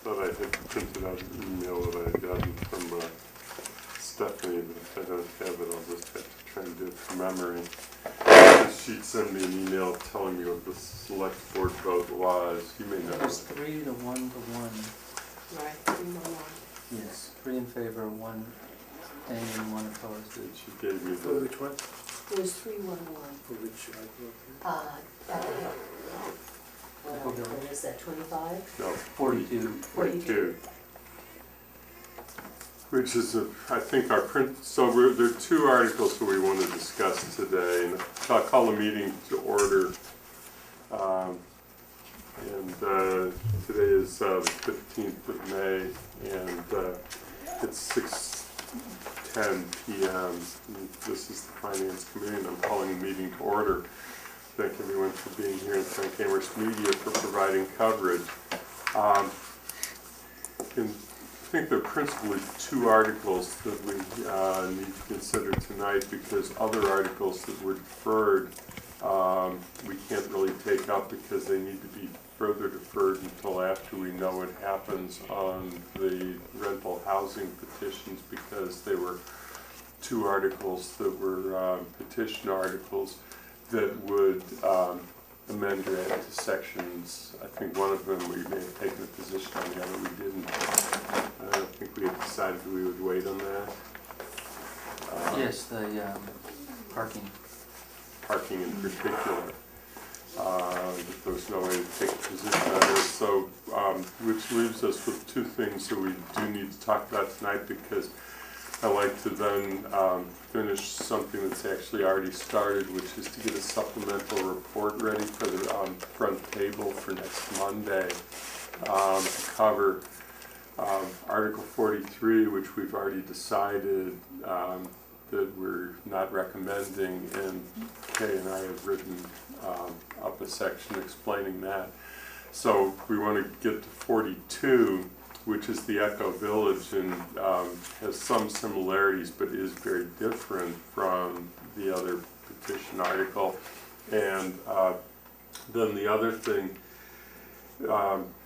thought I had printed out an email that I had gotten from Stephanie, but if I don't have it, I'll just have to try and do it from memory. She'd send me an email telling me what the select board vote was. You may know. It was 3 to 1 to 1. Right, 3 to 1. Yes, 3 in favor, 1 abstaining, and 1 opposed. She gave me For the. which one? It was 311. For which article? What is that, 25? No, 42. 42. Which is, I think, our print. So there are 2 articles that we want to discuss today, and I'll call the meeting to order. Today is the 15th of May, and it's 6:10 p.m. This is the Finance Committee, and I'm calling the meeting to order. Thank everyone for being here, and thank Amherst Media for providing coverage. I think there are principally 2 articles that we need to consider tonight, because other articles that were deferred we can't really take up because they need to be further deferred until after we know what happens on the rental housing petitions, because they were 2 articles that were petition articles that would amend or add to sections. I think one of them we may have taken a position on, the other we didn't. I don't think we had decided we would wait on that. Yes, the parking. Parking in particular. There was no way to take a position on this, so which leaves us with 2 things that we do need to talk about tonight, because I like to then finish something that's actually already started, which is to get a supplemental report ready for the front table for next Monday to cover Article 43, which we've already decided that we're not recommending, and Kay and I have written up a section explaining that. So we want to get to 42, which is the Echo Village, and has some similarities but is very different from the other petition article. And then the other thing,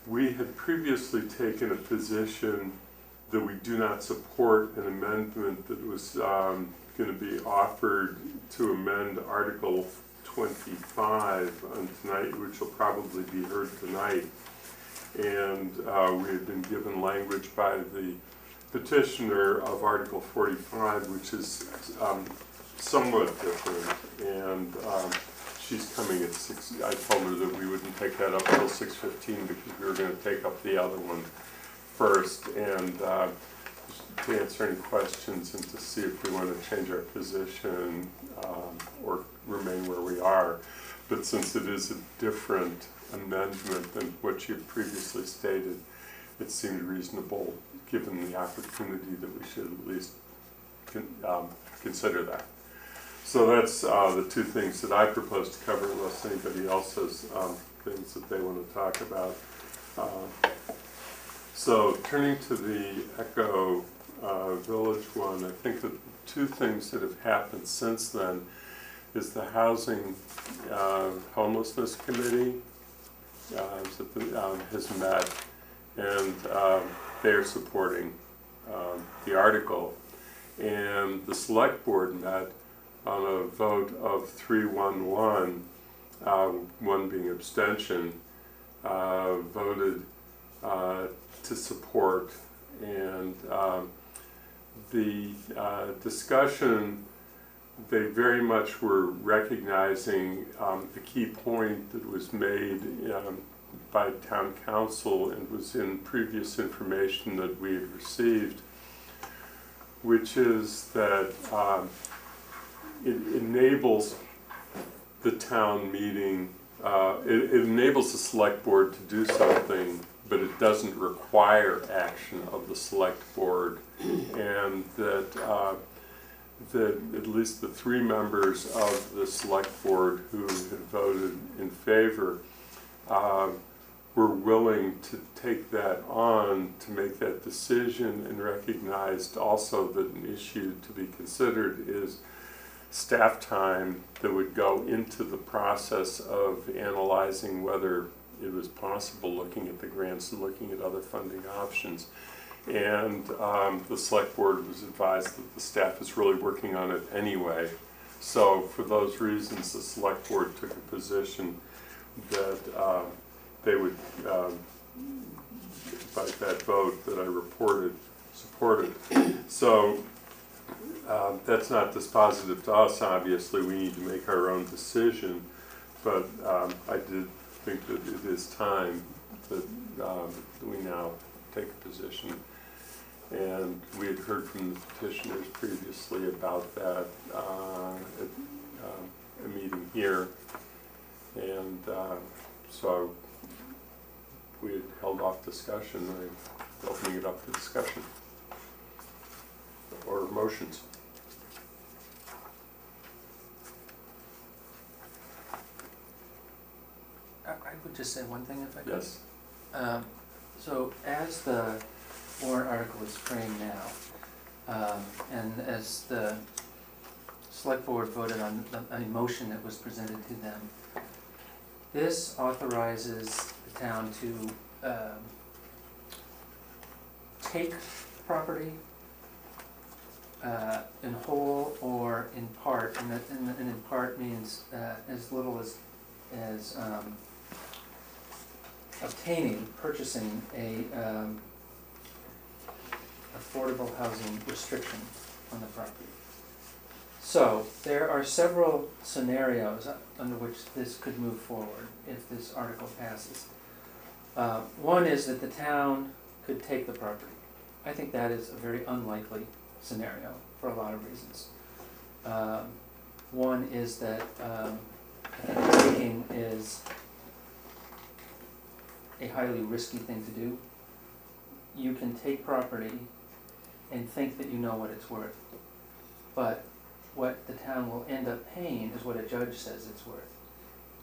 we had previously taken a position that we do not support an amendment that was going to be offered to amend Article 25 on tonight, which will probably be heard tonight. And we had been given language by the petitioner of Article 45, which is somewhat different. And she's coming at 6. I told her that we wouldn't take that up until 6:15 because we were going to take up the other one first, and to answer any questions and to see if we want to change our position or remain where we are. But since it is a different amendment than what you previously stated, it seemed reasonable, given the opportunity, that we should at least consider that. So that's the 2 things that I propose to cover, unless anybody else has things that they want to talk about. So turning to the Echo Village one, I think the 2 things that have happened since then is the Housing Homelessness Committee has met, and they're supporting the article. And the Select Board met on a vote of 3-1-1, 1 being abstention, voted to support. And the discussion, they very much were recognizing the key point that was made by town council and was in previous information that we had received, which is that it enables the town meeting, it enables the select board to do something, but it doesn't require action of the select board, and that at least the 3 members of the select board who had voted in favor were willing to take that on to make that decision, and recognized also that an issue to be considered is staff time that would go into the process of analyzing whether it was possible, looking at the grants and looking at other funding options. And the select board was advised that the staff is really working on it anyway. So for those reasons, the select board took a position that they would, by that vote that I reported, support it. So that's not dispositive to us, obviously. We need to make our own decision. But I did think that it is time that we now take a position. And we had heard from the petitioners previously about that at a meeting here. And so we had held off discussion. I'm opening it up to discussion or motions. I would just say one thing if I could. Yes. So as the warrant article is framed now, and as the select board voted on a motion that was presented to them, this authorizes the town to take property in whole or in part, and in part means as little as purchasing a affordable housing restriction on the property. So there are several scenarios under which this could move forward if this article passes. One is that the town could take the property. I think that is a very unlikely scenario for a lot of reasons. One is that I think taking is a highly risky thing to do. You can take property and think that you know what it's worth, but what the town will end up paying is what a judge says it's worth.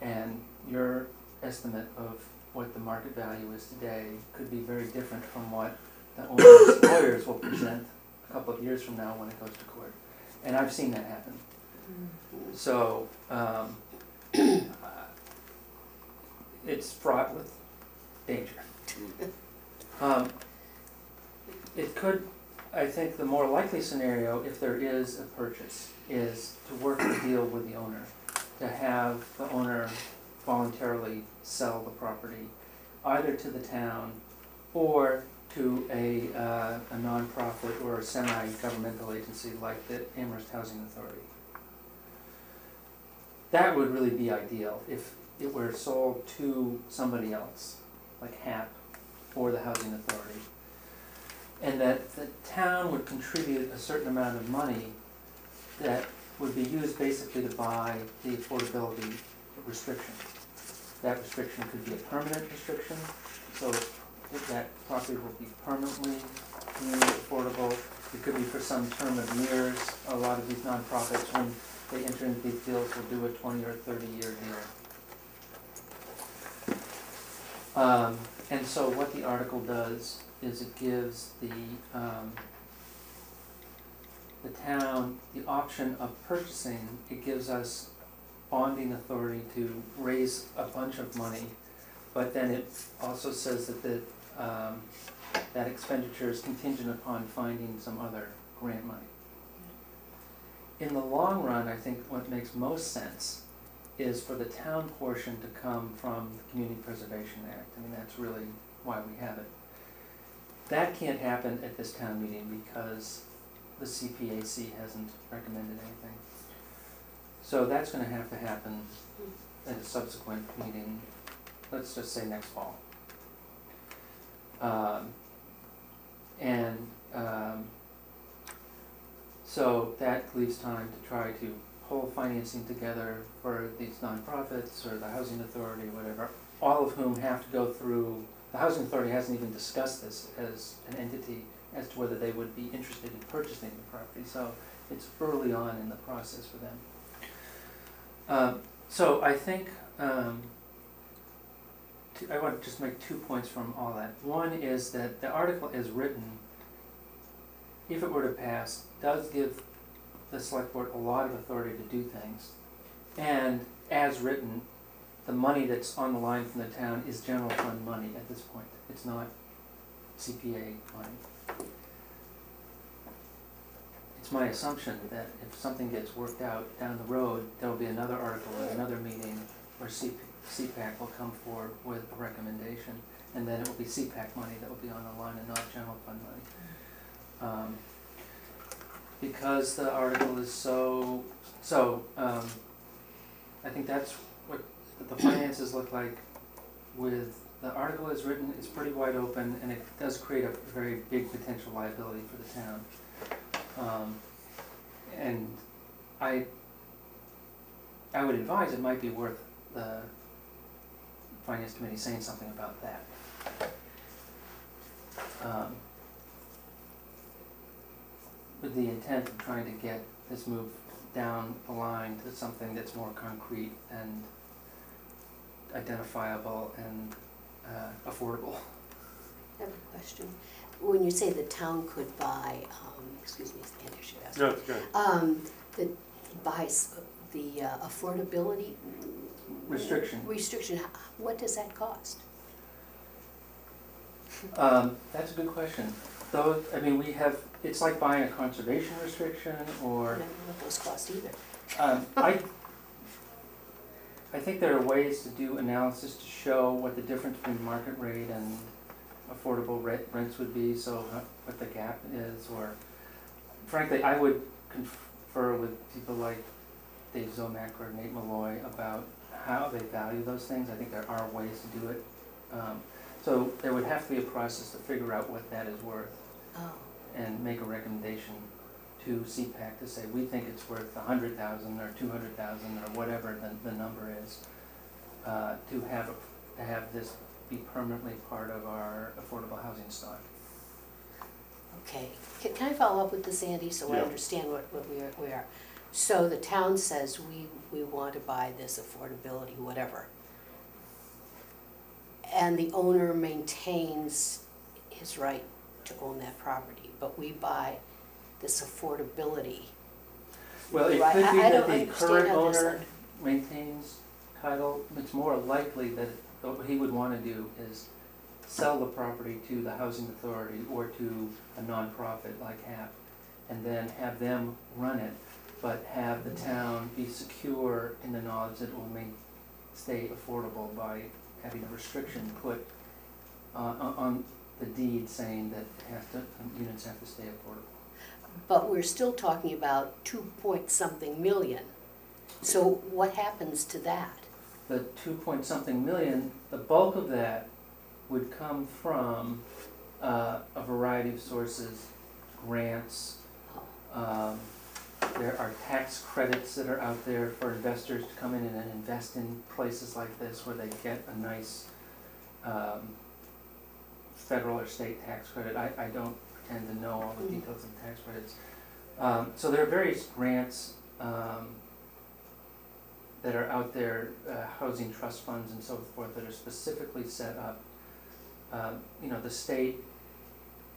And your estimate of what the market value is today could be very different from what the owner's lawyers will present a couple of years from now when it goes to court. And I've seen that happen. So it's fraught with danger. It could, I think the more likely scenario, if there is a purchase, is to work a deal with the owner, to have the owner voluntarily sell the property, either to the town or to a nonprofit or a semi-governmental agency like the Amherst Housing Authority. That would really be ideal if it were sold to somebody else, like HAP or the Housing Authority, and that the town would contribute a certain amount of money that would be used basically to buy the affordability restriction. That restriction could be a permanent restriction, so that property will be permanently deemed affordable. It could be for some term of years. A lot of these nonprofits, when they enter into these deals, will do a 20 or 30-year deal. And so what the article does is it gives the town the option of purchasing. It gives us bonding authority to raise a bunch of money, but then it also says that that expenditure is contingent upon finding some other grant money. In the long run, I think what makes most sense is for the town portion to come from the Community Preservation Act. I mean, that's really why we have it. That can't happen at this town meeting because the CPAC hasn't recommended anything. So that's going to happen at a subsequent meeting, let's just say next fall. So that leaves time to try to pull financing together for these nonprofits or the Housing Authority, whatever, all of whom have to go through. The Housing Authority hasn't even discussed this as an entity as to whether they would be interested in purchasing the property, so it's early on in the process for them. So I think I want to just make 2 points from all that. One is that the article as written, if it were to pass, does give the select board a lot of authority to do things, and as written, the money that's on the line from the town is general fund money at this point. It's not CPA money. It's my assumption that if something gets worked out down the road, there'll be another article at another meeting where CPAC will come forward with a recommendation, and then it will be CPAC money that will be on the line and not general fund money. Because the article is so, I think that's what the finances look like. With the article is written, it's pretty wide open, and it does create a very big potential liability for the town. And I would advise it might be worth the Finance Committee saying something about that. With the intent of trying to get this move down the line to something that's more concrete and identifiable and affordable. I have a question. When you say the town could buy, excuse me, Andy, I should ask. No, it's good. The affordability Restriction. what does that cost? That's a good question. Though, I mean, it's like buying a conservation restriction I or, don't know what those cost either. I think there are ways to do analysis to show what the difference between market rate and affordable rents would be, so what the gap is, or frankly, I would confer with people like Dave Zomack or Nate Malloy about how they value those things. I think there are ways to do it. So there would have to be a process to figure out what that is worth and make a recommendation to CPAC to say, we think it's worth $100,000 or $200,000 or whatever the number is, to have this be permanently part of our affordable housing stock. Okay. Can I follow up with this, Andy, so I understand what we are? So the town says we want to buy this affordability, whatever. And the owner maintains his right to own that property, but we buy this affordability. Well, it Right. could be I that don't the understand current how this owner maintains title. It's more likely that what he would want to do is sell the property to the housing authority or to a nonprofit like HAP, and then have them run it, but have the town be secure in the knowledge that it will stay affordable by having a restriction put on the deed saying that units have to stay affordable. But we're still talking about 2-point-something million. So what happens to that? The 2-point-something million, the bulk of that would come from a variety of sources, grants. There are tax credits that are out there for investors to come in and invest in places like this where they get a nice federal or state tax credit. I don't pretend to know all the details of tax credits. So there are various grants that are out there, housing trust funds and so forth, that are specifically set up. The state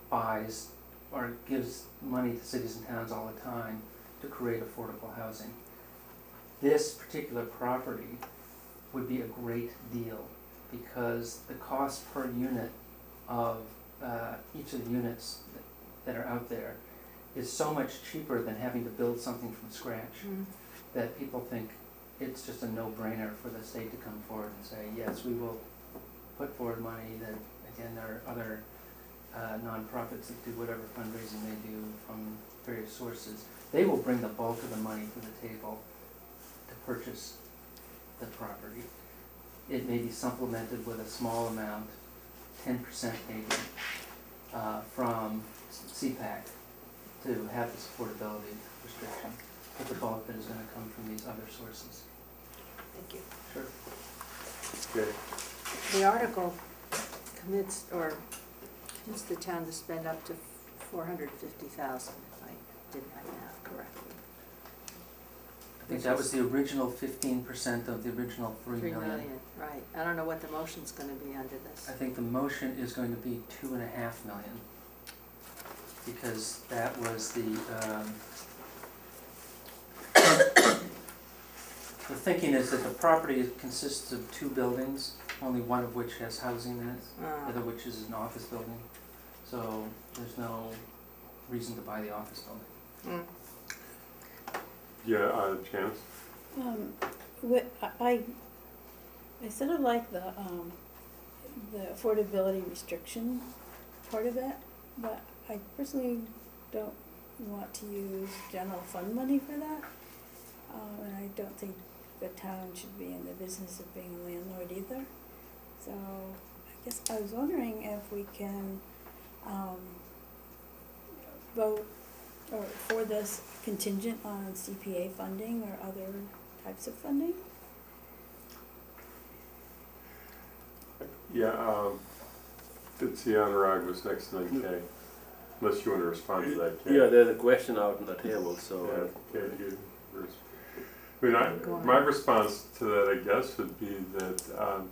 buys or gives money to cities and towns all the time to create affordable housing. This particular property would be a great deal because the cost per unit of each of the units that are out there is so much cheaper than having to build something from scratch that people think it's just a no-brainer for the state to come forward and say, yes, we will put forward money. That, again, there are other nonprofits that do whatever fundraising they do from various sources. They will bring the bulk of the money to the table to purchase the property. It may be supplemented with a small amount, 10% maybe, from CPAC to have this affordability restriction. But the bulk that is going to come from these other sources. Thank you. Sure. Good. The article commits the town to spend up to $450,000, if I did my math correctly. I think that was the original 15% of the original $3 million. Right. I don't know what the motion's going to be under this. I think the motion is going to be $2.5 million, because that was the the thinking is that the property consists of 2 buildings, only one of which has housing in it, the other which is an office building. So there's no reason to buy the office building. Yeah, Janice? I sort of like the affordability restriction part of it, but I personally don't want to use general fund money for that. And I don't think the town should be in the business of being a landlord either. So I guess I was wondering if we can vote or for this contingent on CPA funding or other types of funding. Yeah, it's the Anurag was next 9K, unless you want to respond to that, Kate. Yeah, there's a question out on the table, so. Yeah, Kate, you I mean, my response to that, I guess, would be that in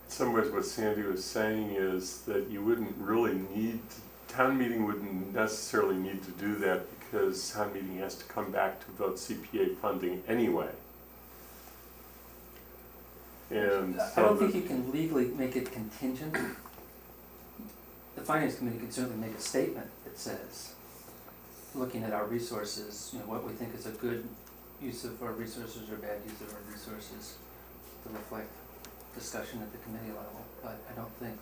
some ways what Sandy was saying is that you wouldn't really need, town meeting wouldn't necessarily need to do that because town meeting has to come back to vote CPA funding anyway. And I don't think you can legally make it contingent. The finance committee can certainly make a statement that says, looking at our resources, you know, what we think is a good use of our resources or bad use of our resources to reflect discussion at the committee level. But I don't think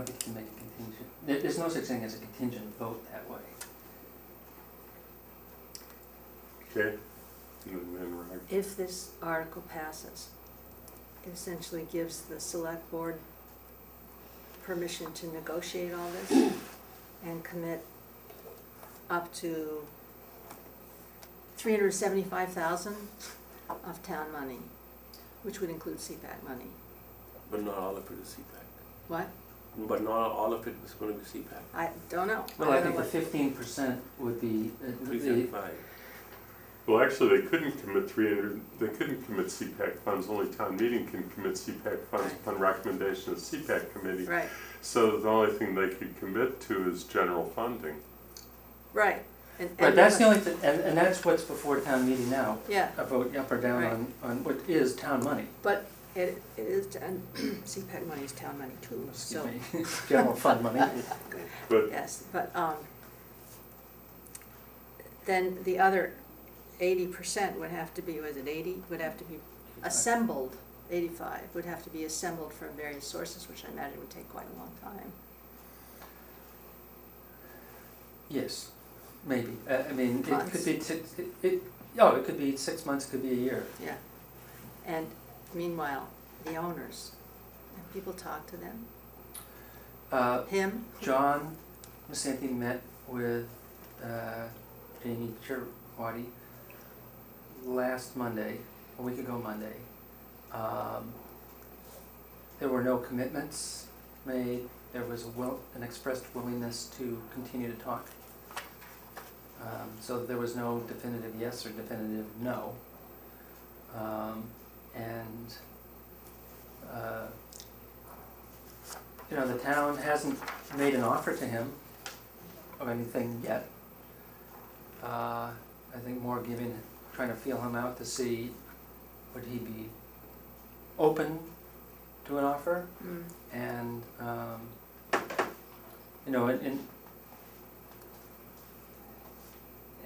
you can make a contingent. There's no such thing as a contingent vote that way. okay. And then If this article passes, it essentially gives the select board permission to negotiate all this and commit up to $375,000 of town money, which would include CPAC money. But not all of it is CPAC. What? But not all of it is going to be CPAC. I don't know. Well, I don't think know the 15% would be, 375. well, actually, they couldn't commit they couldn't commit CPAC funds, only town meeting can commit CPAC funds Right. upon recommendation of the CPAC committee. Right, So the only thing they could commit to is general funding. right. but that's the only thing, and that's what's before town meeting now. Yeah, A vote up or down Right. on what is town money. but it is, and CPAC money is town money too, Excuse so, me, general fund money. But yes, but, then the other 80% would have to be, was it 80, would have to be assembled, 85, would have to be assembled from various sources, which I imagine would take quite a long time. Yes, maybe. I mean, it could Months. be it could be 6 months, it could be a year. Yeah. And meanwhile, the owners, have people talked to them? Him? John Masanti met with Jamie Chirwadi last Monday, a week ago Monday. There were no commitments made. There was an expressed willingness to continue to talk. So there was no definitive yes or definitive no. The town hasn't made an offer to him of anything yet. I think more trying to feel him out to see would he be open to an offer, Mm. and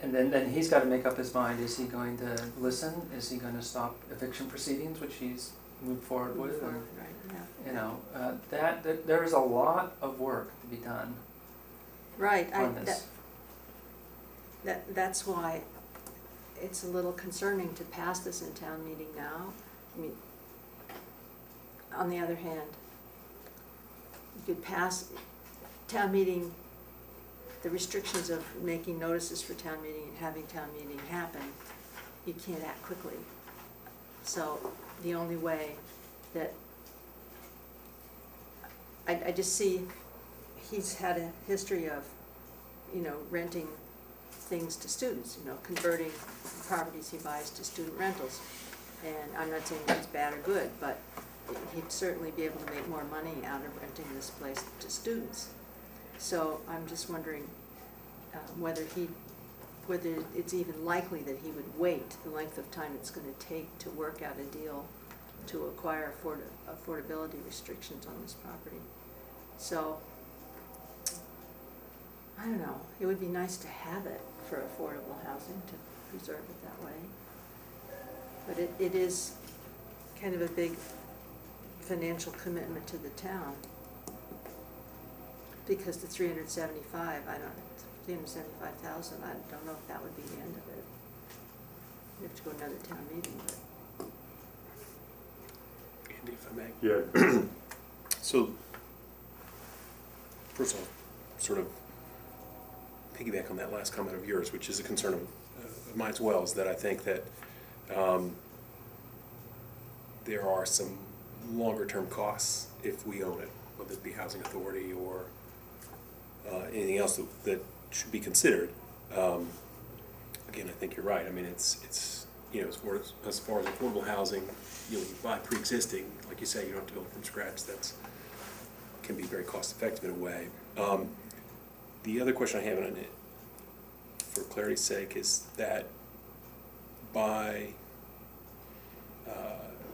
and then he's got to make up his mind. Is he going to listen? Is he going to stop eviction proceedings, which he's moved forward with? And, Right, yeah. there is a lot of work to be done Right, on this. That's why it's a little concerning to pass this in town meeting now. I mean, on the other hand, you could pass town meeting, the restrictions of making notices for town meeting and having town meeting happen, you can't act quickly. So the only way that, I just see, he's had a history of, renting things to students, converting properties he buys to student rentals. And I'm not saying that's bad or good, but he'd certainly be able to make more money out of renting this place to students. So I'm just wondering whether he'd whether it's even likely that he would wait the length of time it's gonna take to work out a deal to acquire affordability restrictions on this property. So, I don't know, it would be nice to have it for affordable housing, to preserve it that way. But it is kind of a big financial commitment to the town. Because the 375,000, I don't know if that would be the end of it. We have to go to another town meeting, but. Andy, if I may. Yeah. So, first of all, sort of piggyback on that last comment of yours, which is a concern of mine as well, is that I think that there are some longer-term costs if we own it, whether it be housing authority or anything else that should be considered. Again, I think you're right. I mean, it's you know, as far as affordable housing, you know, you buy pre-existing, like you say, you don't have to build from scratch. That's can be very cost-effective in a way. The other question I have on it, for clarity's sake, is that by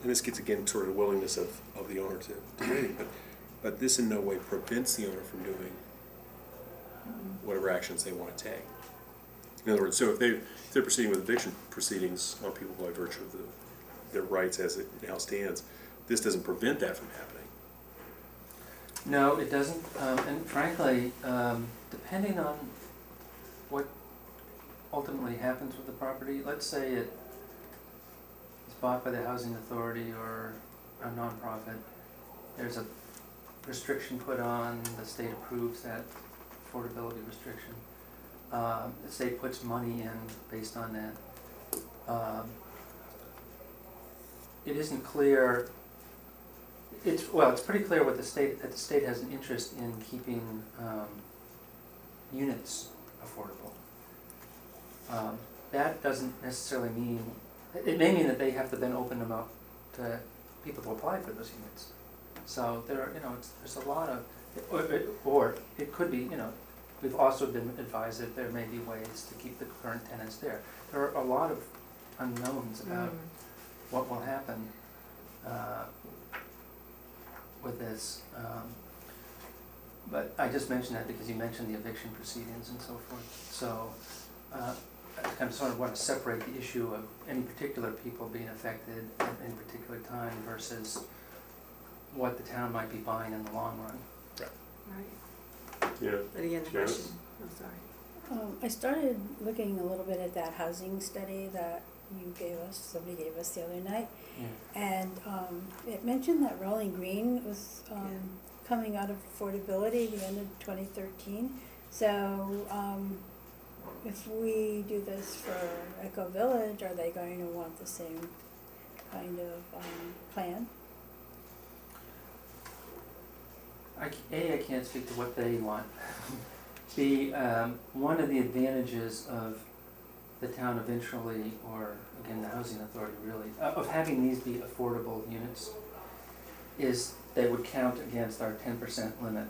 and this gets again sort of the willingness of the owner to do anything, but this in no way prevents the owner from doing whatever actions they want to take. In other words, so if they're proceeding with eviction proceedings on people by virtue of their rights as it now stands, this doesn't prevent that from happening. No, it doesn't, and frankly, depending on what ultimately happens with the property, let's say it is bought by the housing authority or a nonprofit, there's a restriction put on, the state approves that affordability restriction. The state puts money in based on that. It isn't clear. It's pretty clear what that the state has an interest in keeping units affordable. That doesn't necessarily mean, it may mean that they have to then open them up to people to apply for those units. So there are, there's a lot of, or it could be, we've also been advised that there may be ways to keep the current tenants there. There are a lot of unknowns about what will happen with this. But I just mentioned that because you mentioned the eviction proceedings and so forth. So I kind of sort of want to separate the issue of any particular people being affected at any particular time versus what the town might be buying in the long run. Right. Yeah. But again, the Janice? question, I'm sorry. I started looking a little bit at that housing study that somebody gave us the other night. Yeah. And it mentioned that Rolling Green was coming out of affordability the end of 2013. So if we do this for Echo Village, are they going to want the same kind of plan? I can't speak to what they want. One of the advantages of the town eventually, or again the housing authority really, of having these be affordable units is they would count against our 10% limit.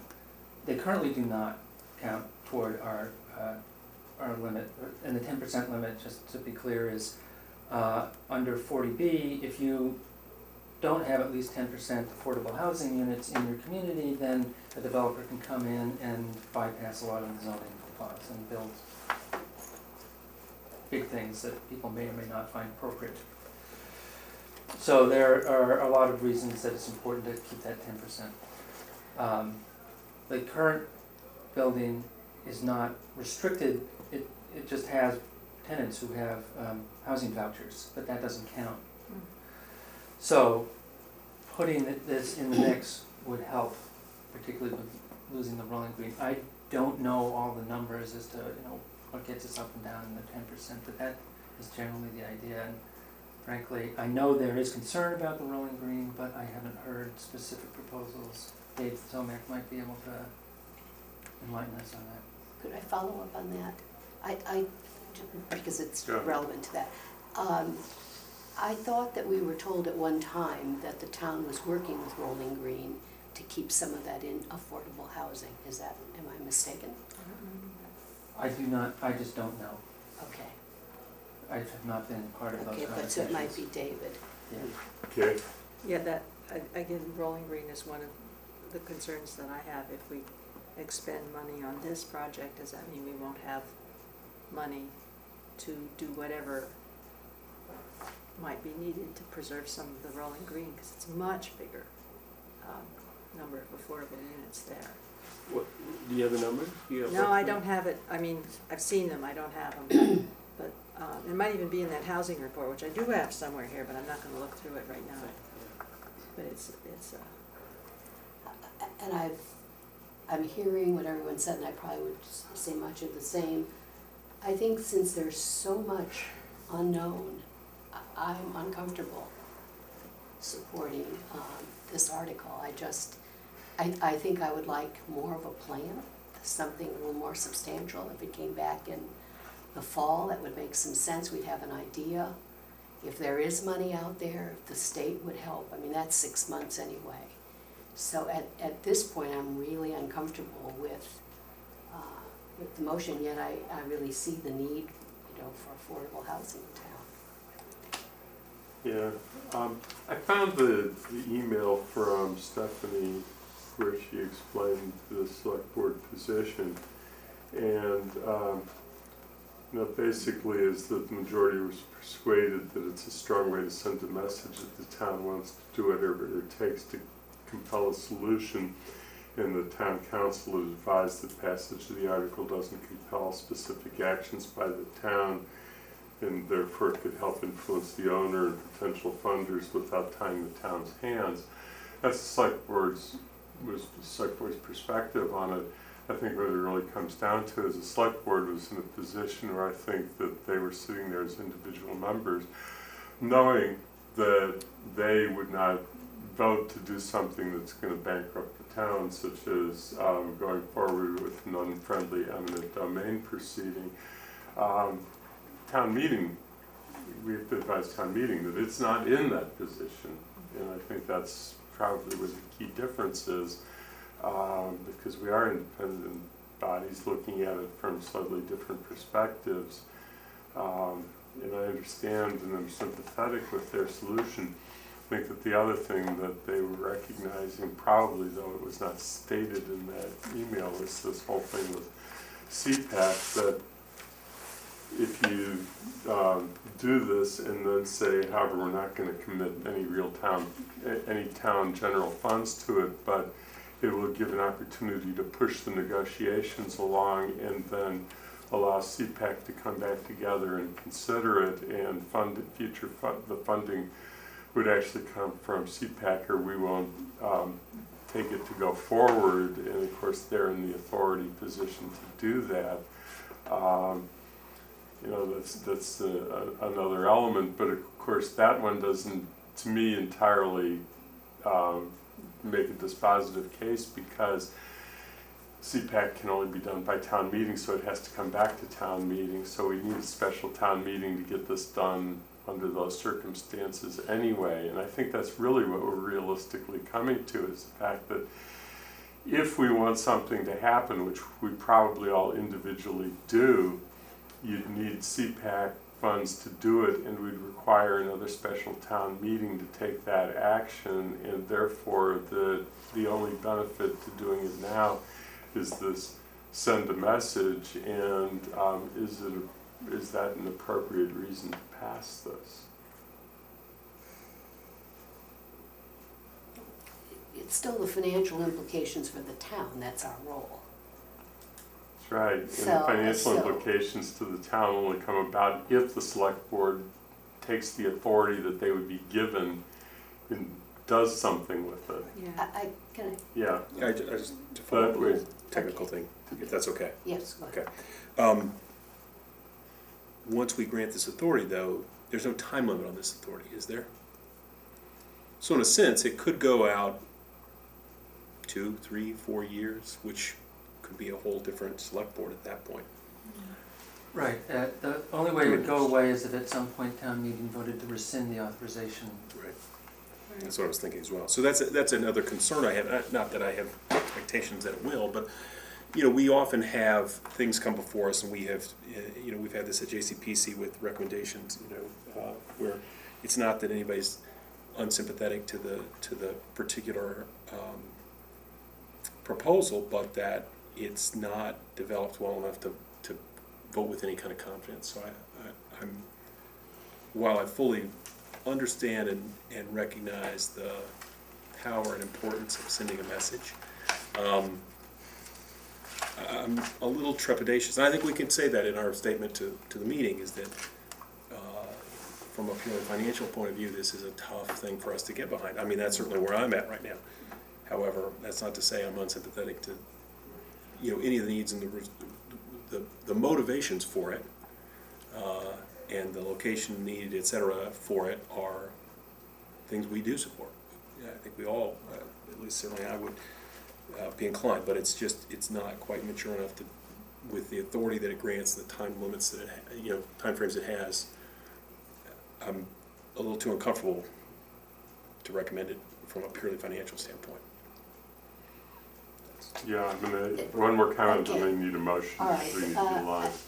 They currently do not count toward our limit, and the 10% limit, just to be clear, is under 40B, if you don't have at least 10% affordable housing units in your community, then a developer can come in and bypass a lot of the zoning laws and build big things that people may or may not find appropriate. So there are a lot of reasons that it's important to keep that 10%. The current building is not restricted, it just has tenants who have housing vouchers, but that doesn't count. So putting this in the mix would help, particularly with losing the Rolling Green. I don't know all the numbers as to what gets us up and down in the 10%, but that is generally the idea. And frankly, I know there is concern about the Rolling Green, but I haven't heard specific proposals. Dave Tomac might be able to enlighten us on that. Could I follow up on that? I because it's Sure. relevant to that. I thought that we were told at one time that the town was working with Rolling Green to keep some of that in affordable housing. Am I mistaken? I do not, I just don't know. Okay, I have not been part of those okay, conversations. but so it might be David. Yeah. Okay, Yeah, that, again, Rolling Green is one of the concerns that I have. If we expend money on this project, does that mean we won't have money to do whatever might be needed to preserve some of the Rolling Green, because it's a much bigger number of affordable units there. What, do you have the numbers? No, I don't have it, I mean, I've seen them, I don't have them, but it might even be in that housing report, which I do have somewhere here, but I'm not gonna look through it right now. But it's And I'm hearing what everyone said, and I probably would say much of the same. I think since there's so much unknown, I'm uncomfortable supporting this article. I think I would like more of a plan, something a little more substantial. If it came back in the fall, that would make some sense. We'd have an idea. If there is money out there, if the state would help, I mean, that's 6 months anyway. So at this point, I'm really uncomfortable with the motion, yet I really see the need, for affordable housing in town. yeah. I found the email from Stephanie where she explained the select board position, and basically is that the majority was persuaded that it's a strong way to send a message that the town wants to do whatever it takes to compel a solution, and the town council has advised that passage of the article doesn't compel specific actions by the town, and therefore it could help influence the owner and potential funders without tying the town's hands. That's the select board's perspective on it. I think what it really comes down to is the select board was in a position where I think that they were sitting there as individual members, knowing that they would not vote to do something that's going to bankrupt the town, such as going forward with an unfriendly eminent domain proceeding. Town meeting, we have to advise town meeting that it's not in that position, and I think that's probably where the key difference is, because we are independent bodies looking at it from slightly different perspectives, and I understand and I'm sympathetic with their solution. I think that the other thing that they were recognizing, probably though it was not stated in that email, is this whole thing with CPAC, that if you do this and then say, however, we're not going to commit any town general funds to it, but it will give an opportunity to push the negotiations along and then allow CPAC to come back together and consider it and fund it, the funding would actually come from CPAC, or we won't take it to go forward, and of course they're in the authority position to do that. That's another element, but of course that one doesn't, to me, entirely make a dispositive case, because CPAC can only be done by town meeting, so it has to come back to town meeting, so we need a special town meeting to get this done under those circumstances anyway. And I think that's really what we're realistically coming to, is the fact that if we want something to happen, which we probably all individually do, you'd need CPAC funds to do it, and we'd require another special town meeting to take that action, and therefore the only benefit to doing it now is this send a message, and is that an appropriate reason to pass this? It's still the financial implications for the town, that's our role. That's right, and the financial implications to the town only come about if the select board takes the authority that they would be given and does something with it. yeah. Yeah. I just to follow up on a technical thing, if that's okay. Yes, go ahead. Okay. Once we grant this authority, though, there's no time limit on this authority, is there? So in a sense, it could go out 2, 3, 4 years, which could be a whole different select board at that point. Right, the only way it would go away is if at some point town meeting voted to rescind the authorization. Right. That's what I was thinking as well. So that's another concern I have. Not that I have expectations that it will, but we often have things come before us, and we have, we've had this at JCPC with recommendations, where it's not that anybody's unsympathetic to the particular proposal, but that it's not developed well enough to vote with any kind of confidence. So while I fully understand and recognize the power and importance of sending a message, I'm a little trepidatious. And I think we can say that in our statement to the meeting, is that from a purely financial point of view, this is a tough thing for us to get behind. I mean, that's certainly where I'm at right now. However, that's not to say I'm unsympathetic to any of the needs and the motivations for it, and the location needed, etc., for it are things we do support. Yeah, I think we all, at least certainly I would be inclined, but it's not quite mature enough to, with the authority that it grants, the time limits that it, time frames it has. I'm a little too uncomfortable to recommend it from a purely financial standpoint. Yeah, I'm gonna, one more comment, and then need a motion. All right, so we need to be live.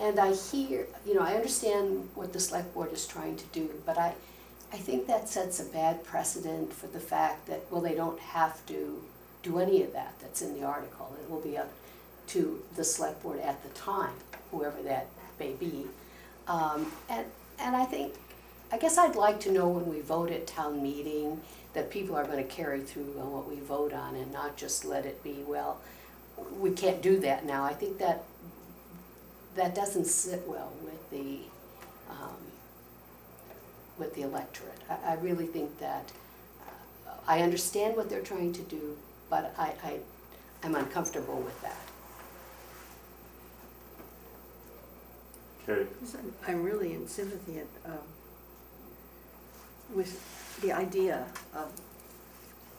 And I hear, I understand what the select board is trying to do, but I think that sets a bad precedent for the fact that, well, they don't have to do any of that that's in the article. It will be up to the select board at the time, whoever that may be. And I guess I'd like to know when we vote at town meeting that people are going to carry through on what we vote on and not just let it be, well, we can't do that now. I think that doesn't sit well with the electorate. I really think that I understand what they're trying to do, but I'm uncomfortable with that. Okay. I'm really in sympathy with the idea of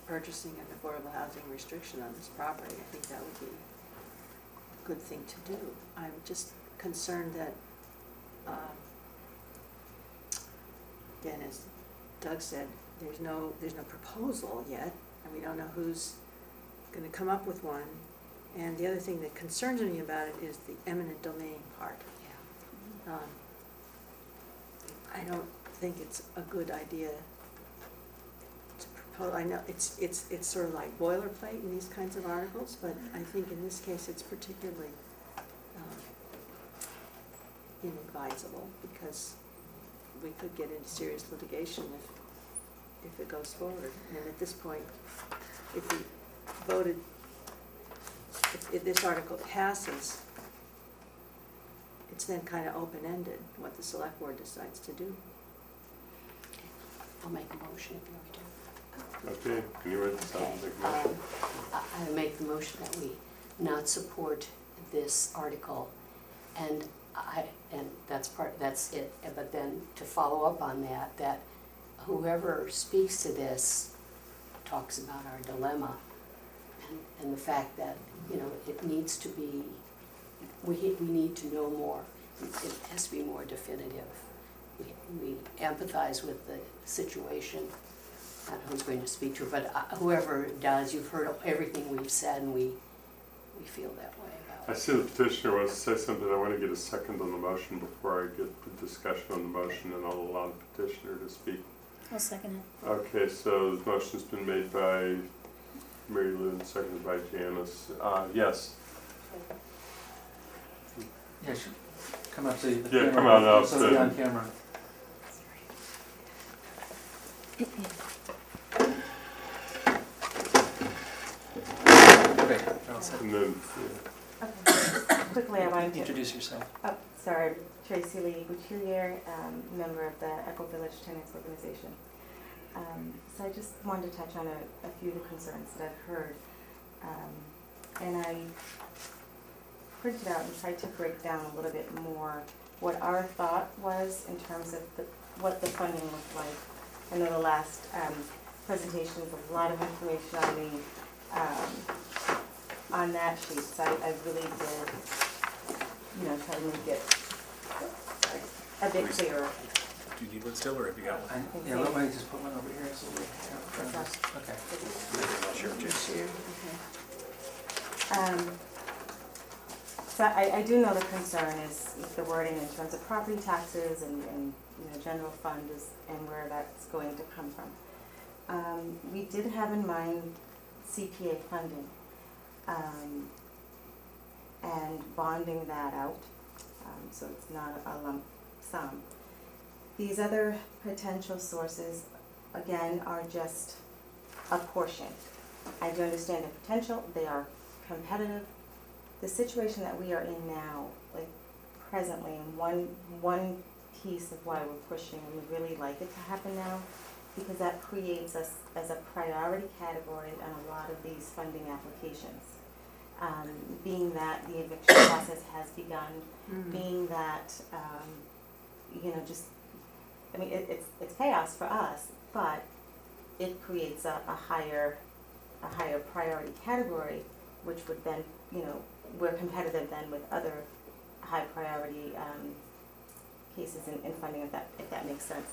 purchasing an affordable housing restriction on this property. I think that would be a good thing to do. I'm just concerned that, again, as Doug said, there's no proposal yet, and we don't know who's going to come up with one. And the other thing that concerns me about it is the eminent domain part. Yeah. I don't think it's a good idea to propose. I know it's sort of like boilerplate in these kinds of articles, but I think in this case it's particularly inadvisable, because we could get into serious litigation if it goes forward. And at this point, if we voted, if this article passes, it's then kind of open-ended what the select board decides to do. I'll make a motion if you want to. Okay, can you write this out and make a motion? I make the motion that we not support this article, and that's it. But then to follow up on that whoever speaks to this talks about our dilemma and the fact that it needs to be. We need to know more. It has to be more definitive. We empathize with the situation. I don't know who's going to speak to it, but whoever does, you've heard everything we've said, and we feel that way about it. I see the petitioner wants to say something. I want to get a second on the motion before I get the discussion on the motion, and I'll allow the petitioner to speak. I'll second it. Okay, so the motion's been made by Mary Lou and seconded by Janice. Yes. Yeah, come up to the Yeah, camera. come on up. So be on camera. Okay, all set. And then, Okay. Quickly, I wanted to Introduce yourself. Oh, sorry, Tracy Lee Gutierrez, member of the Echo Village Tenants Organization. So I just wanted to touch on a few of the concerns that I've heard. And I printed out and tried to break down a little bit more what our thought was in terms of what the funding looked like. I know the last presentation was a lot of information on that sheet, so I really did, try to make it a bit clearer. Do you need one still, or have you got one? Yeah, let me just put one over here so we have. Okay. Sure, James. Share, okay. So I do know the concern is the wording in terms of property taxes and you know, general fund is, and where that's going to come from. We did have in mind CPA funding, and bonding that out, so it's not a lump sum. These other potential sources, again, are just a portion. I do understand the potential, they are competitive. The situation that we are in now, like presently, and one piece of why we're pushing, and we really like it to happen now, because that creates us as a priority category on a lot of these funding applications. Being that the eviction process has begun, being that, you know, just, I mean, it's chaos for us, but it creates a higher priority category, which would then, you know, we're competitive then with other high priority cases in funding, if that makes sense.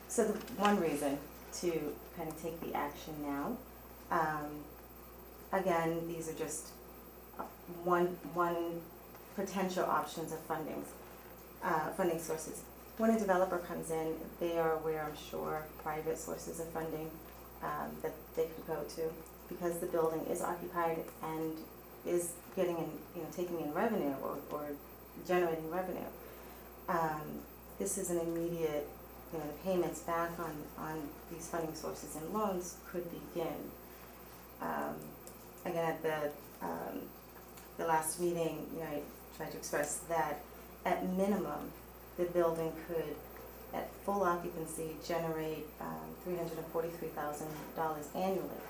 So the one reason to kind of take the action now, again, these are just one potential options of funding sources. When a developer comes in, they are aware, I'm sure, private sources of funding that they could go to, because the building is occupied and is getting in, you know, taking in revenue or generating revenue. This is an immediate, you know, the payments back on these funding sources and loans could begin. Again, at the last meeting, you know, I tried to express that at minimum, the building could, at full occupancy, generate $343,000 annually.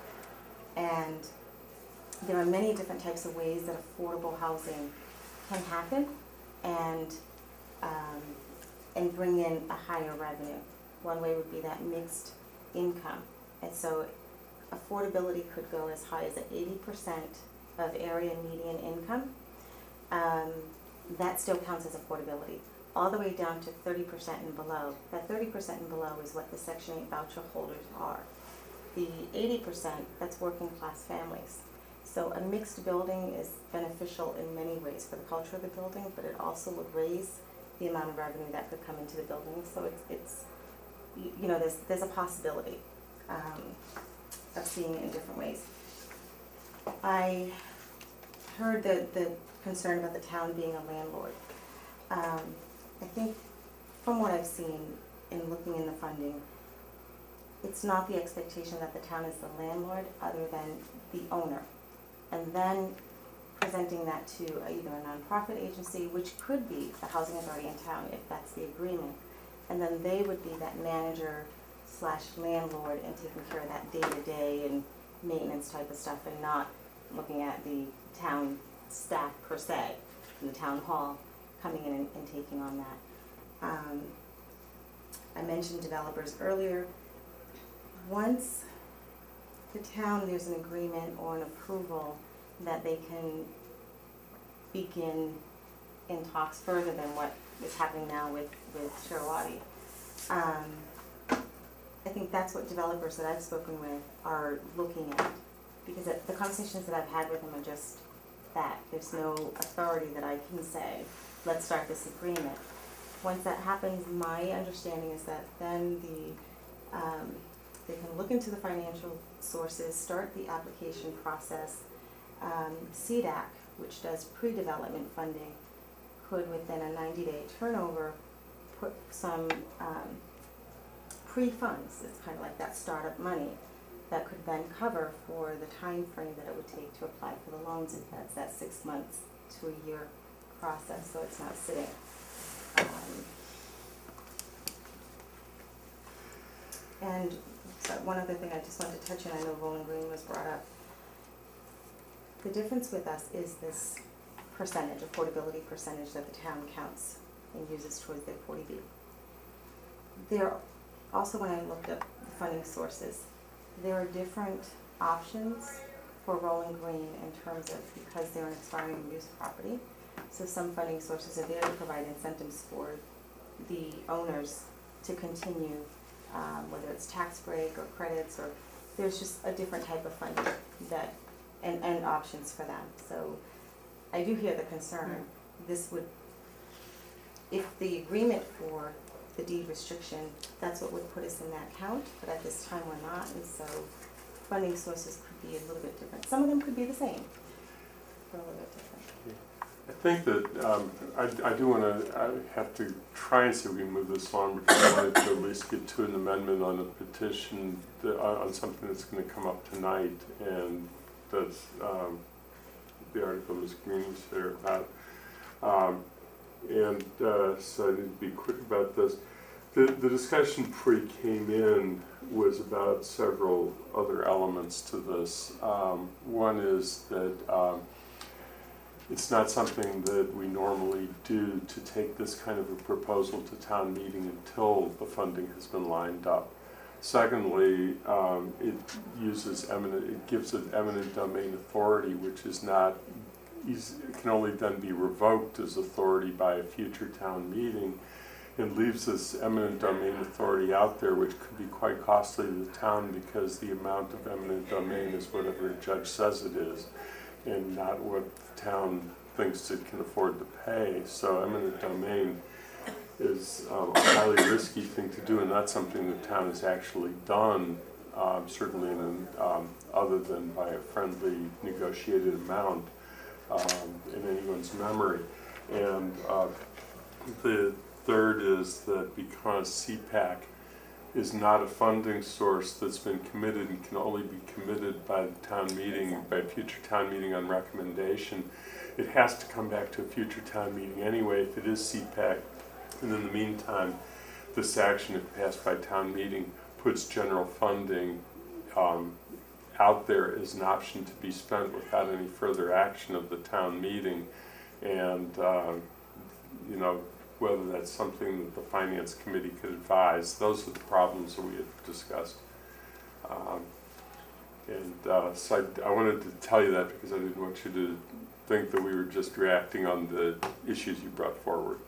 And there are many different types of ways that affordable housing can happen and bring in a higher revenue. One way would be that mixed income. And so affordability could go as high as 80% of area median income. That still counts as affordability. All the way down to 30% and below. That 30% and below is what the Section 8 voucher holders are. The 80%, that's working class families. So a mixed building is beneficial in many ways for the culture of the building, but it also would raise the amount of revenue that could come into the building. So it's you know, there's a possibility of seeing it in different ways. I heard the concern about the town being a landlord. I think from what I've seen in looking in the funding, it's not the expectation that the town is the landlord other than the owner. And then presenting that to either a nonprofit agency, which could be the housing authority in town if that's the agreement. And then they would be that manager / landlord and taking care of that day-to-day and maintenance type of stuff, and not looking at the town staff per se, in the town hall, coming in and taking on that. I mentioned developers earlier. Once the town, there's an agreement or an approval that they can begin in talks further than what is happening now with Shirawati. I think that's what developers that I've spoken with are looking at, because the conversations that I've had with them are just that. There's no authority that I can say, let's start this agreement. Once that happens, my understanding is that then they can look into the financial sources, start the application process. CDAC, which does pre-development funding, could within a 90-day turnover put some pre-funds, it's kind of like that startup money, that could then cover for the time frame that it would take to apply for the loans, if that's that 6 months to a year process, so it's not sitting. And so one other thing I just wanted to touch on, I know Bowling Green was brought up. The difference with us is this percentage, affordability percentage that the town counts and uses towards their 40B. There also, when I looked up the funding sources, there are different options for Bowling Green in terms of, because they're an expiring use property. So some funding sources are there to provide incentives for the owners to continue, whether it's tax break or credits, or there's just a different type of funding that and options for them. So I do hear the concern. This would, if the agreement for the deed restriction, that's what would put us in that count, but at this time we're not, and so funding sources could be a little bit different. Some of them could be the same, but a little bit different. I think that I do want to, I have to try and see if we can move this along, because I wanted to at least get to an amendment on a petition on something that's going to come up tonight, and that's the article Ms. Green was there about. So I need to be quick about this. The discussion before you came in was about several other elements to this. One is that it's not something that we normally do to take this kind of a proposal to town meeting until the funding has been lined up. Secondly, it gives it eminent domain authority, which is not, can only then be revoked as authority by a future town meeting, and leaves this eminent domain authority out there, which could be quite costly to the town, because the amount of eminent domain is whatever a judge says it is, and not what the town thinks it can afford to pay. So eminent domain is a highly risky thing to do, and not something the town has actually done, certainly other than by a friendly negotiated amount in anyone's memory. And the third is that because CPAC is not a funding source that's been committed and can only be committed by the town meeting, by a future town meeting on recommendation, it has to come back to a future town meeting anyway if it is CPAC. And in the meantime, this action, if passed by town meeting, puts general funding out there as an option to be spent without any further action of the town meeting. And you know, whether that's something that the Finance Committee could advise. Those are the problems that we had discussed. So I wanted to tell you that because I didn't want you to think that we were just reacting on the issues you brought forward.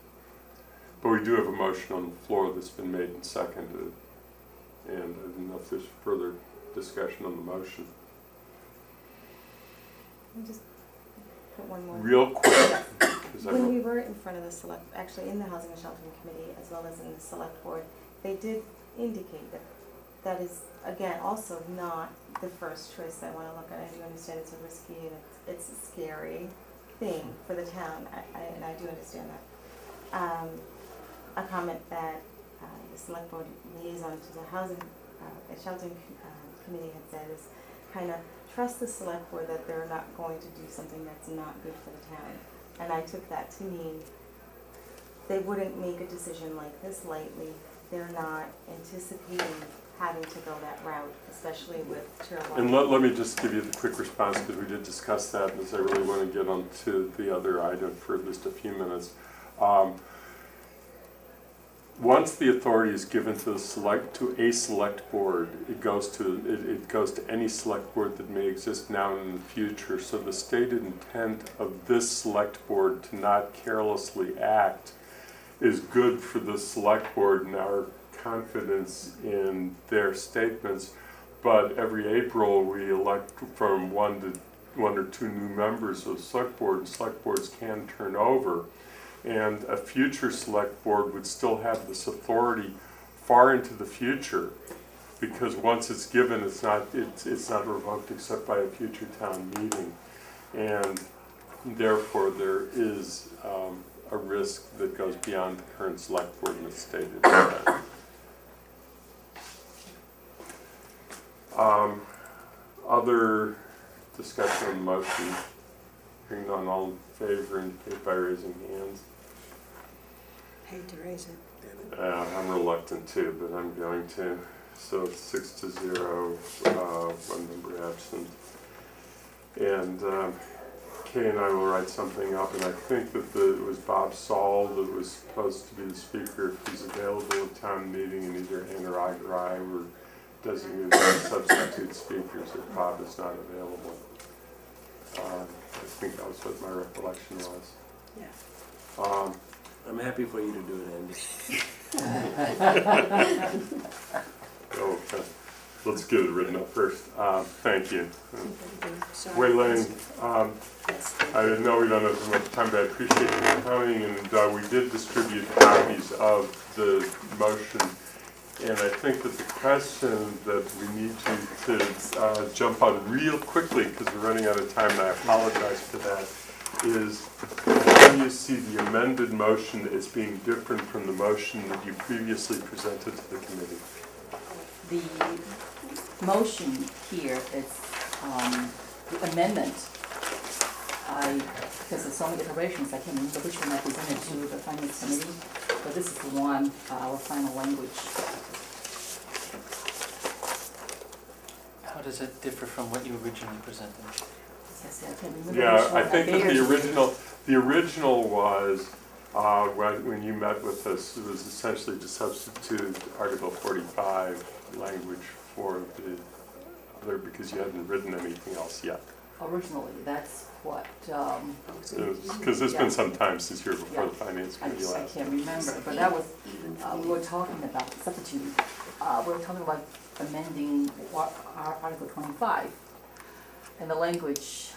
But we do have a motion on the floor that's been made and seconded, and I didn't know if there's further discussion on the motion. Let me just put one more. Real quick. When we were in front of the actually in the Housing and Sheltering Committee as well as in the Select Board, they did indicate that that is, again, also not the first choice I want to look at. I do understand it's a risky and it's a scary thing for the town, and I do understand that. A comment that the Select Board liaison to the Housing and Sheltering Committee had said is kind of trust the Select Board that they're not going to do something that's not good for the town. And I took that to mean they wouldn't make a decision like this lightly. They're not anticipating having to go that route, especially with Trail Line. And let me just give you the quick response, because we did discuss that, because I really want to get on to the other item for just a few minutes. Once the authority is given to a select board, it goes to any select board that may exist now and in the future. So the stated intent of this select board to not carelessly act is good for the select board and our confidence in their statements. But every April we elect from one or two new members of the select board, and select boards can turn over. And a future select board would still have this authority far into the future, because once it's given, it's not revoked except by a future town meeting, and therefore there is a risk that goes beyond the current select board and its stated intent. Other discussion on the motion. Hearing none, all in favor indicate by raising hands. Hate to raise it. I'm reluctant to, but I'm going to. So it's 6-0, one member absent. And Kay and I will write something up, and I think that it was Bob Saul that was supposed to be the speaker if he's available at town meeting, and either Ann or I were designated as substitute speakers if Bob is not available. I think that was what my recollection was. Yeah. I'm happy for you to do it, Andy. Okay. let's get it written up first. Thank you. Sorry. Wei-Ling, Yes, I know we don't have as much time, but I appreciate you coming, and we did distribute copies of the motion. And I think that the question that we need to jump on real quickly, because we're running out of time, and I apologize for that, is how you see the amended motion as being different from the motion that you previously presented to the committee. The motion here is the amendment. Because there's so many iterations, I can't remember which one I presented to the finance committee, but this is the one, our final language. How does it differ from what you originally presented? Yes, I can't remember Yeah, which I one think that gave it. the original was, when you met with us, it was essentially to substitute Article 45 language for the other, because you hadn't written anything else yet. Originally, that's what, Because it's been some time since you were before the Finance I Committee last. can't remember, but that was, we were talking about substituting, we were talking about amending Article 25. And the language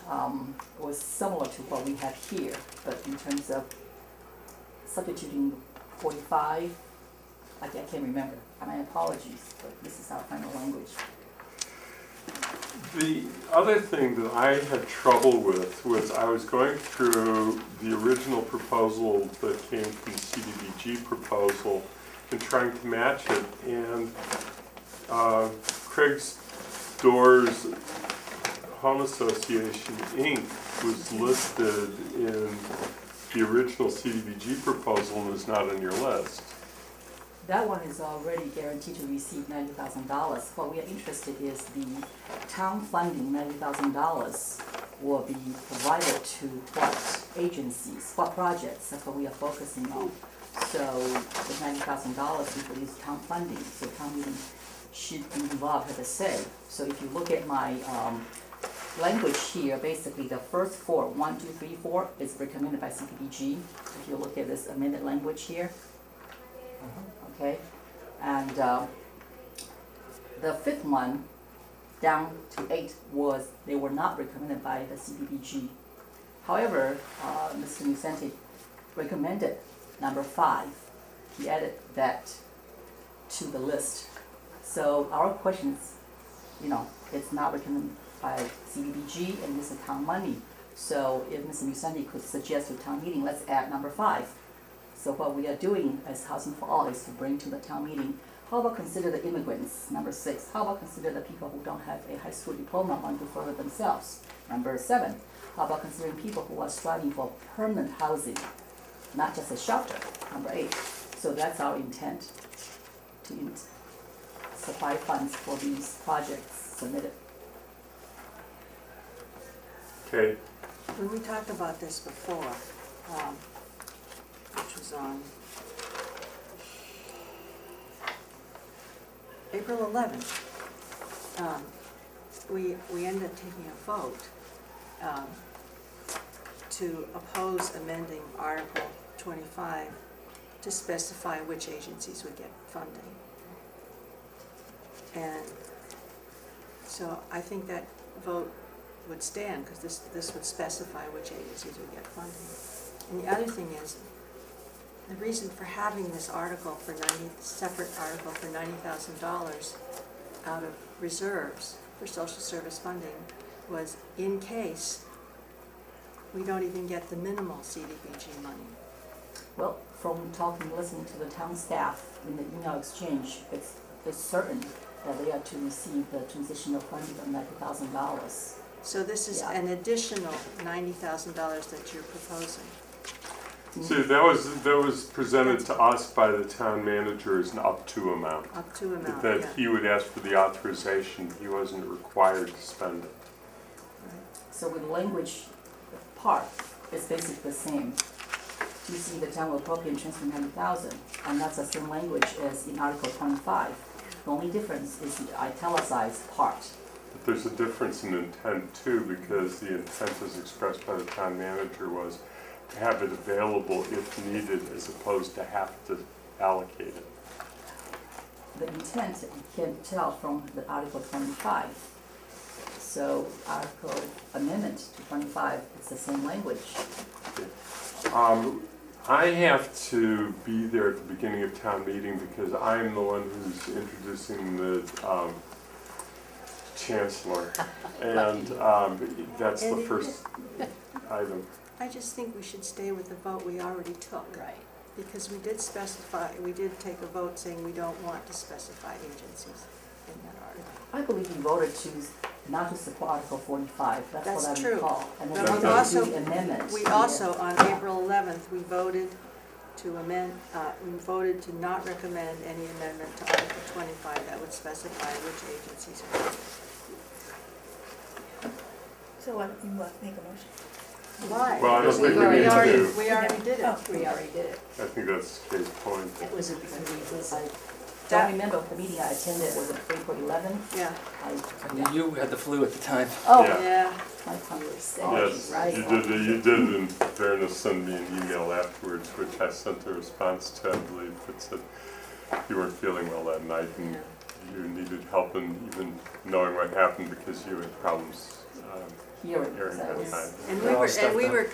was similar to what we have here, but in terms of substituting 45, I can't remember. And my apologies, but this is our final language. The other thing that I had trouble with was I was going through the original proposal that came from the CDBG proposal and trying to match it, and Craig's Doors Home Association, Inc. was listed in the original CDBG proposal and is not on your list. That one is already guaranteed to receive $90,000. What we are interested is the town funding, $90,000, will be provided to what agencies, what projects, that's what we are focusing on. So the $90,000 we believe is town funding, so town meeting should be involved, have a say. So if you look at my language here, basically the first four, 1, 2, 3, 4, is recommended by CDBG. If you look at this amended language here, okay, and the fifth one, down to 8, they were not recommended by the CDBG. However, Mr. Nusenti recommended number 5. He added that to the list. So our question is, it's not recommended by CDBG and this is town money. So if Mr. Nusenti could suggest to town meeting, let's add number 5. So what we are doing as Housing for All is to bring to the town meeting, how about consider the immigrants, number 6. How about consider the people who don't have a high school diploma want to further themselves, number 7. How about considering people who are striving for permanent housing, not just a shelter, number 8. So that's our intent, to supply funds for these projects submitted. Okay. When we talked about this before, which was on April 11th, we ended up taking a vote to oppose amending Article 25 to specify which agencies would get funding. And so I think that vote would stand, because this would specify which agencies would get funding. And the other thing is, the reason for having this article separate article for $90,000 out of reserves for social service funding was in case we don't even get the minimal CDBG money. Well, from listening to the town staff in the email exchange, it's certain that they are to receive the transitional funding of $90,000. So this is an additional $90,000 that you're proposing. See, that was presented to us by the town manager as an up to amount. Up to amount, That yeah. he would ask for the authorization, he wasn't required to spend it. So with language part, it's basically the same. You see the town will appropriate transfer 90,000, and that's the same language as in Article 25. The only difference is the italicized part. But there's a difference in intent too, because the intent as expressed by the town manager was to have it available if needed, as opposed to have to allocate it. the intent, you can tell from the Article 25. So Article Amendment to 25, it's the same language. I have to be there at the beginning of town meeting because I'm the one who's introducing the chancellor, and that's the first item. I just think we should stay with the vote we already took. Right. Because we did specify, we did take a vote saying we don't want to specify agencies in that article. I believe you voted to not to support Article 45, that's what I That's true. recall. And then But we we voted also, the amendment. we Yeah. also, on April 11th, we voted to amend, we voted to not recommend any amendment to Article 25 that would specify which agencies are covered. So why don't you make a motion? Why? Well, I don't think we need need to. We already did it. Oh. We already did it. I think that's Kay's point. It was a reason. I don't remember the meeting I attended, was it April 11th? Yeah, You had the flu at the time. Oh, Yeah. yeah. my tongue was sick. Yes, right. you did in fairness send me an email afterwards, which I sent a response to, I believe, that said you weren't feeling well that night and you needed help in even knowing what happened because you had problems Hearing, hearing so at the it's- time. And We're all we stuffed up. were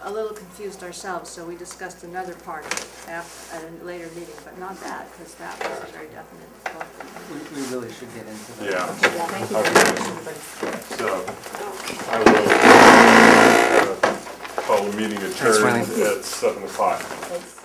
a little confused ourselves, so we discussed another part at a later meeting, but not that, because that was a very definite vote. We really should get into that. Yeah, Thank you very much, everybody. so I will call the meeting Thanks, adjourned Riley. at 7 o'clock. Thanks.